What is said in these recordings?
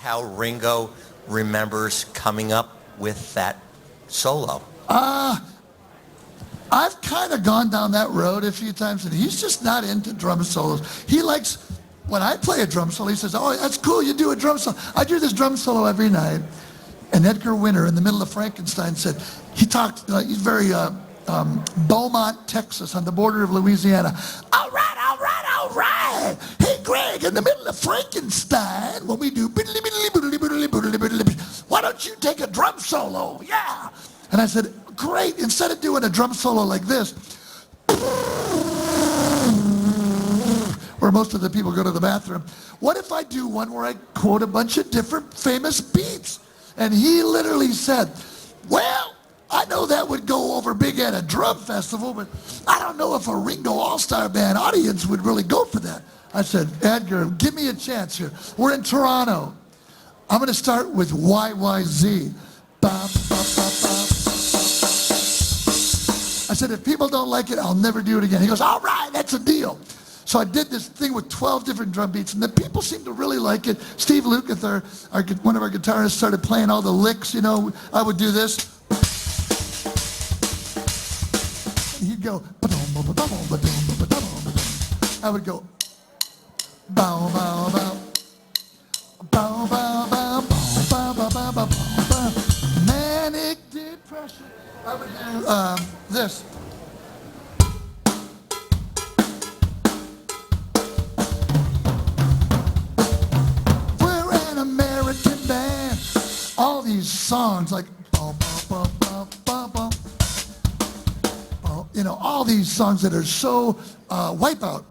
how Ringo remembers coming up with that solo? I've kind of gone down that road a few times, and he's just not into drum solos. He likes, when I play a drum solo, he says, oh, that's cool, you do a drum solo. I do this drum solo every night. And Edgar Winter, in the middle of Frankenstein, said, he talked, he's very Beaumont, Texas, on the border of Louisiana. All right, all right, all right. Hey, Greg, in the middle of Frankenstein, when we do, why don't you take a drum solo? Yeah. And I said, great, instead of doing a drum solo like this, where most of the people go to the bathroom, what if I do one where I quote a bunch of different famous beats? And he literally said, well, I know that would go over big at a drum festival, but I don't know if a Ringo All-Star Band audience would really go for that. I said, Edgar, give me a chance here. We're in Toronto. I'm going to start with YYZ. Bop, bop, bop, bop. I said, if people don't like it, I'll never do it again. He goes, all right, that's a deal. So I did this thing with 12 different drum beats, and the people seemed to really like it. Steve Lukather, one of our guitarists, started playing all the licks, you know. I would do this. And he'd go, I would go, bow, bow, bow, bow, bow, bow, bow, bow, bow, bow, bow, manic depression. I would do this. All these songs like, you know, all these songs that are so Wipeout.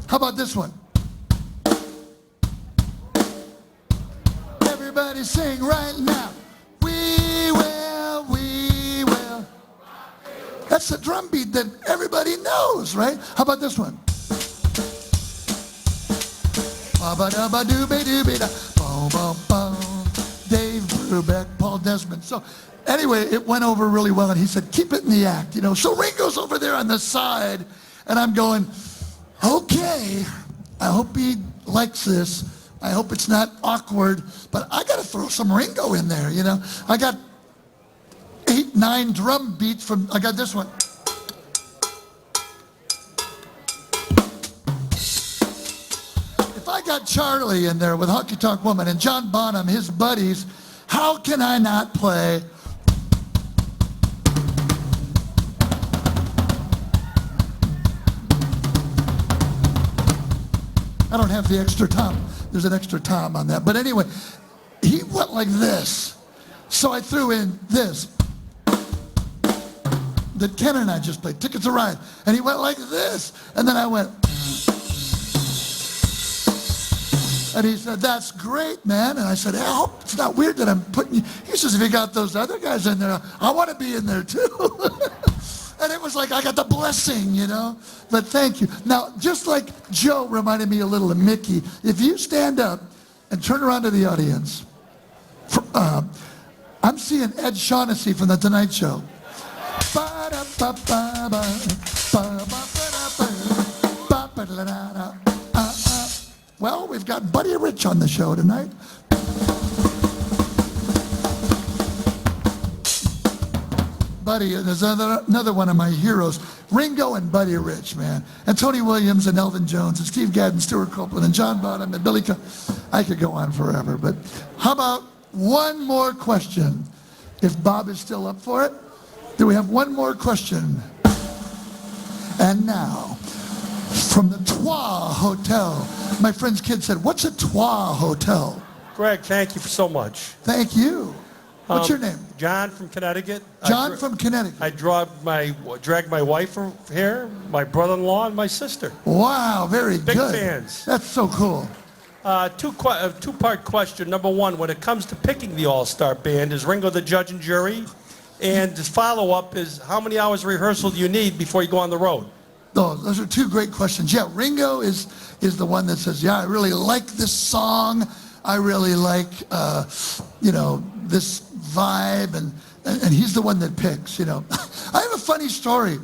How about this one? Everybody sing right now. We will, we will. That's the drum beat that everybody knows, right? How about this one? Dave Brubeck, Paul Desmond. So anyway, it went over really well, and he said, keep it in the act, you know. So Ringo's over there on the side, and I'm going, okay, I hope he likes this. I hope it's not awkward, but I got to throw some Ringo in there, you know. I got 8, 9 drum beats from, I got this one. I got Charlie in there with Honky Tonk Woman and John Bonham, his buddies. How can I not play? I don't have the extra tom. There's an extra tom on that. But anyway, he went like this. So I threw in this that Ken and I just played, Ticket to Ride. And he went like this. And then I went. And he said, that's great, man. And I said, I hope it's not weird that I'm putting you. He says, if you got those other guys in there, I want to be in there too. And it was like, I got the blessing, you know. But thank you. Now, just like Joe reminded me a little of Mickey, if you stand up and turn around to the audience, I'm seeing Ed Shaughnessy from The Tonight Show. Well, we've got Buddy Rich on the show tonight. Buddy is another one of my heroes. Ringo and Buddy Rich, man. And Tony Williams and Elvin Jones and Steve Gadd and Stuart Copeland and John Bonham and Billy I could go on forever. But how about one more question? If Bob is still up for it. Do we have one more question? And now, from the Trois Hotel. My friend's kid said, what's a Trois Hotel? Greg, thank you so much. Thank you. What's your name? John from Connecticut. John from Connecticut. I dragged my wife here, my brother-in-law, and my sister. Wow, very Big good. Big fans. That's so cool. Two-part question. Number one, when it comes to picking the All-Star Band, is Ringo the judge and jury? And the follow-up is, how many hours rehearsal do you need before you go on the road? Oh, those are two great questions. Yeah, Ringo is the one that says, yeah, I really like this song. I really like, this vibe, and he's the one that picks, you know. I have a funny story.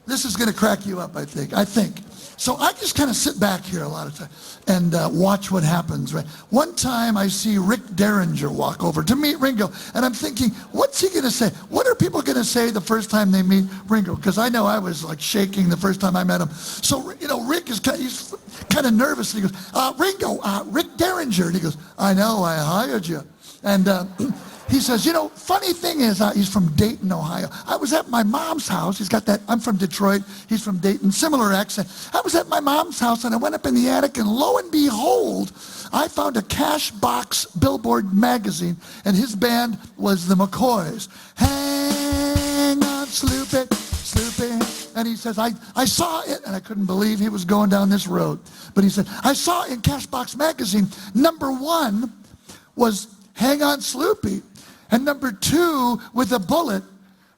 This is going to crack you up, I think. So I just kind of sit back here a lot of times and watch what happens, right? One time I see Rick Derringer walk over to meet Ringo, and I'm thinking, what's he going to say? What are people going to say the first time they meet Ringo? Because I know I was like shaking the first time I met him. So, you know, Rick is he's kind of nervous, and he goes, Ringo, Rick Derringer. And he goes, I know, I hired you. And he says, you know, funny thing is, he's from Dayton, Ohio. I was at my mom's house. He's got that, I'm from Detroit. He's from Dayton, similar accent. I was at my mom's house, and I went up in the attic, and lo and behold, I found a Cash Box Billboard magazine, and his band was the McCoys. Hang on, sloop it, sloop it. And he says, I saw it, and I couldn't believe he was going down this road. But he said, I saw in Cash Box magazine, #1 was Hang on, Sloopy. And #2 with a bullet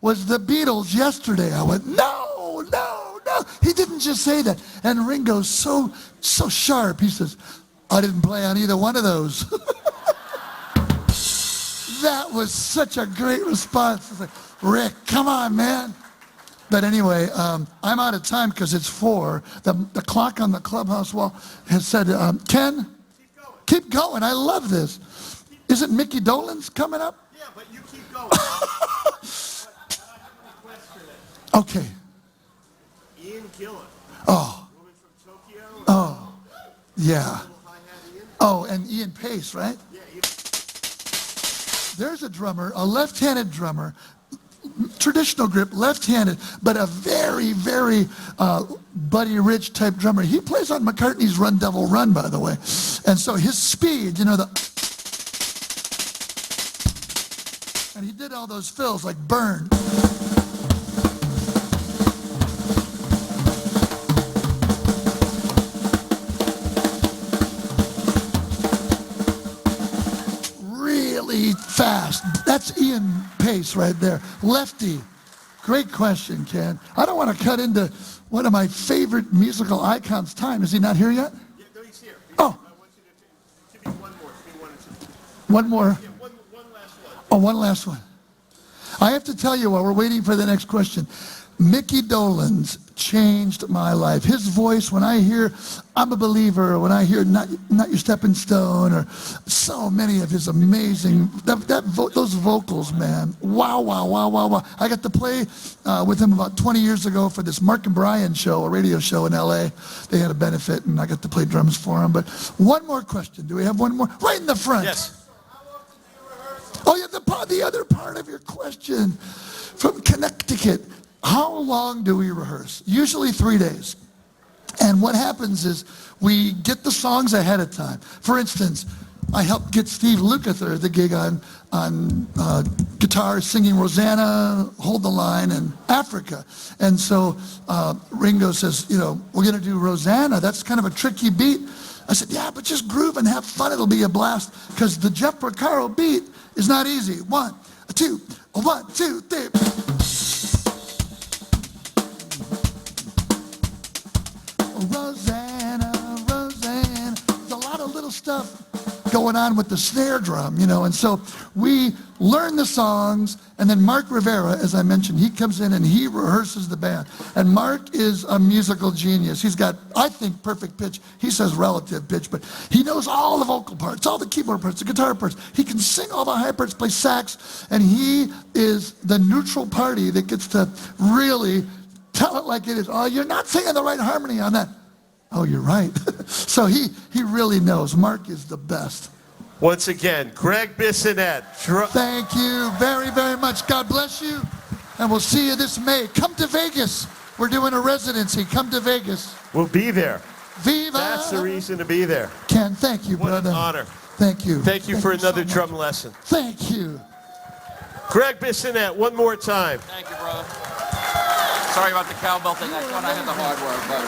was the Beatles Yesterday. I went, no, no, no. He didn't just say that. And Ringo's so sharp. He says, I didn't play on either one of those. That was such a great response. I was like, Rick, come on, man. But anyway, I'm out of time because it's 4. The clock on the clubhouse wall has said, Ken, keep going. I love this. Isn't Mickey Dolenz coming up? Yeah, but you keep going. Okay. Ian Gillan. Oh. Woman from Tokyo. Oh. Yeah. Little hi-hat Ian. Oh, and Ian Pace, right? Yeah, There's a drummer, a left-handed drummer, traditional grip, left-handed, but a very, very Buddy Rich type drummer. He plays on McCartney's Run Devil Run, by the way. And so his speed, you know, and he did all those fills like Burn. Really fast. That's Ian Pace right there. Lefty. Great question, Ken. I don't want to cut into one of my favorite musical icons' time. Is he not here yet? yeah, no, he's here. Oh. I want you to give me one more. Give me one or two. One more. Yeah, one last one. Oh, one last one. I have to tell you while we're waiting for the next question, Mickey Dolenz changed my life. His voice, when I hear I'm a Believer, or when I hear Not Your Stepping Stone, or so many of his amazing, those vocals, man. Wow, wow, wow, wow, wow. I got to play with him about 20 years ago for this Mark and Brian show, a radio show in LA. They had a benefit, and I got to play drums for him. But one more question. Do we have one more? Right in the front. Yes. Oh, yeah, the other part of your question from Connecticut. How long do we rehearse? Usually 3 days. And what happens is we get the songs ahead of time. For instance, I helped get Steve Lukather the gig on guitar singing Rosanna, Hold the Line, and Africa. And so Ringo says, you know, we're going to do Rosanna. That's kind of a tricky beat. I said, yeah, but just groove and have fun. It'll be a blast. Because the Jeff Porcaro beat is not easy. 1, 2, 1, 2, 3. Rosanna, Rosanna. There's a lot of little stuff going on with the snare drum, you know, and so we learn the songs, and then Mark Rivera, as I mentioned, he comes in and he rehearses the band. And Mark is a musical genius. He's got, I think, perfect pitch. He says relative pitch, but he knows all the vocal parts, all the keyboard parts, the guitar parts. He can sing all the high parts, play sax, and he is the neutral party that gets to really tell it like it is. Oh, you're not singing the right harmony on that. Oh, you're right. So he really knows. Mark is the best. Once again, Greg Bissonette. Thank you very, very much. God bless you. And we'll see you this May. Come to Vegas. We're doing a residency. Come to Vegas. We'll be there. Viva! That's the reason to be there. Ken, thank you, What brother. an honor. Thank you. Thank you for another so much. drum lesson. Thank you. Greg Bissonette, one more time. Thank you, brother. Sorry about the cowbell thing. I thought I had the hard work, but